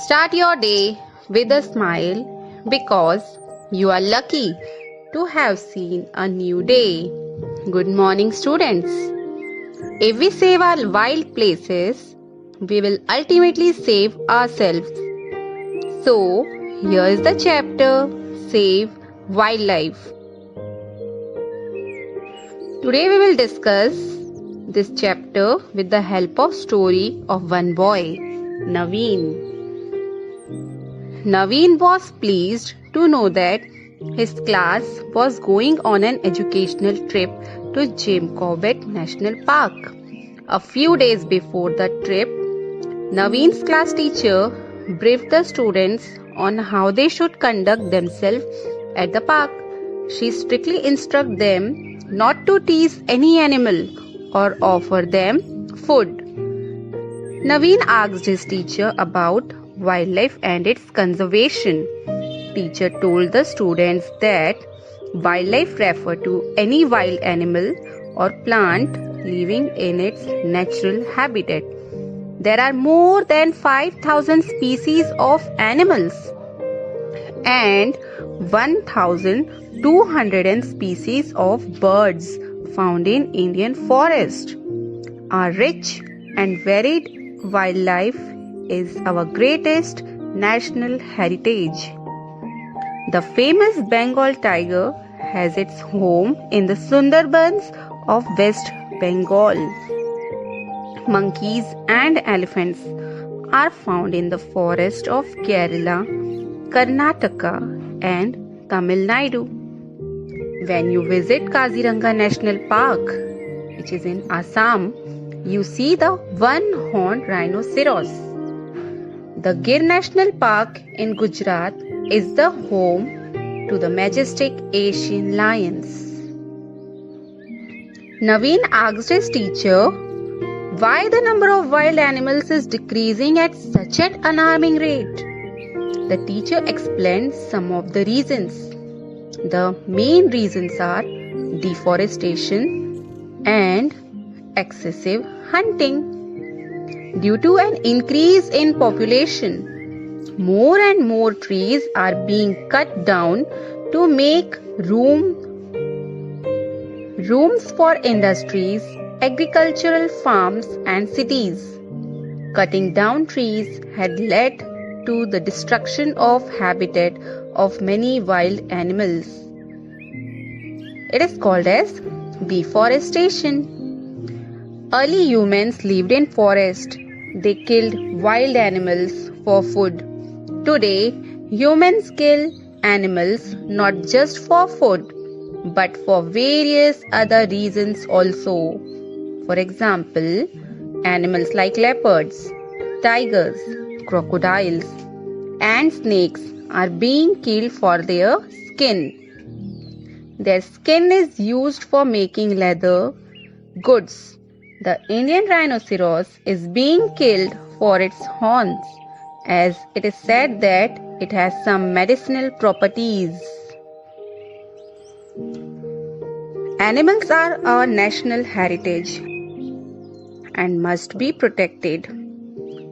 Start your day with a smile because you are lucky to have seen a new day. Good morning, students. If we save our wild places, we will ultimately save ourselves. So, here is the chapter Save Wildlife. Today we will discuss this chapter with the help of story of one boy, Naveen. Naveen was pleased to know that his class was going on an educational trip to Jim Corbett National Park. A few days before the trip, Naveen's class teacher briefed the students on how they should conduct themselves at the park. She strictly instructed them not to tease any animal or offer them food. Naveen asked his teacher about wildlife and its conservation. Teacher told the students that wildlife refer to any wild animal or plant living in its natural habitat. There are more than 5,000 species of animals and 1,200 species of birds found in Indian forest. Our rich and varied wildlife is our greatest national heritage. The famous Bengal tiger has its home in the Sundarbans of West Bengal. Monkeys and elephants are found in the forest of Kerala, Karnataka and Tamil Nadu. When you visit Kaziranga National Park, which is in Assam, you see the one-horned rhinoceros. The Gir National Park in Gujarat is the home to the majestic Asian lions. Naveen asked his teacher why the number of wild animals is decreasing at such an alarming rate. The teacher explained some of the reasons. The main reasons are deforestation and excessive hunting. Due to an increase in population, more and more trees are being cut down to make rooms for industries, agricultural farms and cities. Cutting down trees had led to the destruction of habitat of many wild animals. It is called as deforestation. Early humans lived in forest. They killed wild animals for food. Today, humans kill animals not just for food, but for various other reasons also. For example, animals like leopards, tigers, crocodiles, and snakes are being killed for their skin. Their skin is used for making leather goods. The Indian rhinoceros is being killed for its horns, as it is said that it has some medicinal properties. Animals are our national heritage and must be protected.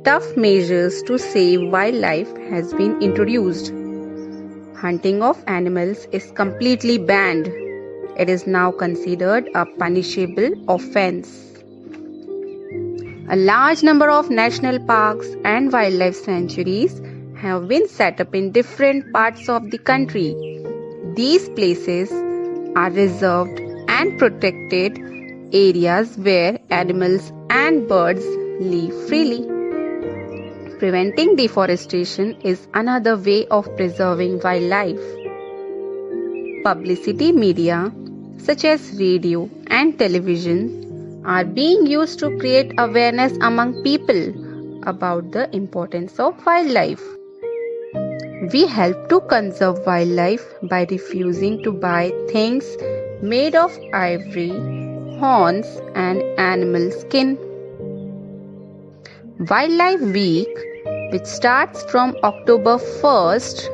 Tough measures to save wildlife has been introduced. Hunting of animals is completely banned. It is now considered a punishable offense. A large number of national parks and wildlife sanctuaries have been set up in different parts of the country. These places are reserved and protected areas where animals and birds live freely. Preventing deforestation is another way of preserving wildlife. Publicity media, such as radio and television, are being used to create awareness among people about the importance of wildlife. We help to conserve wildlife by refusing to buy things made of ivory, horns, and animal skin. Wildlife Week, which starts from October 1st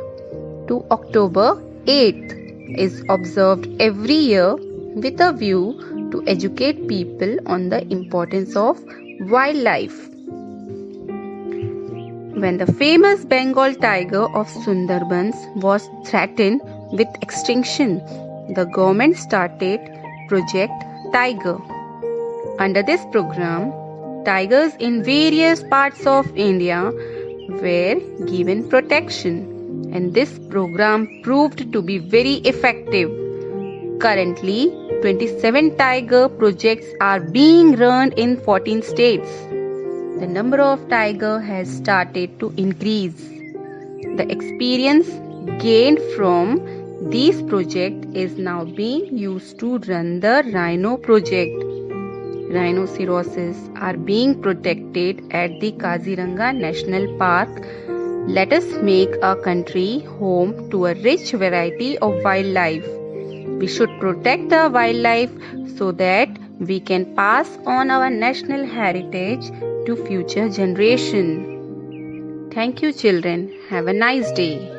to October 8th, is observed every year with a view to educate people on the importance of wildlife. when the famous Bengal tiger of Sundarbans was threatened with extinction, the government started Project Tiger. Under this program, tigers in various parts of India were given protection, and this program proved to be very effective. Currently, 27 tiger projects are being run in 14 states. The number of tigers has started to increase. The experience gained from these projects is now being used to run the rhino project. Rhinoceroses are being protected at the Kaziranga National Park. Let us make our country home to a rich variety of wildlife. We should protect our wildlife so that we can pass on our national heritage to future generation. Thank you, children. Have a nice day.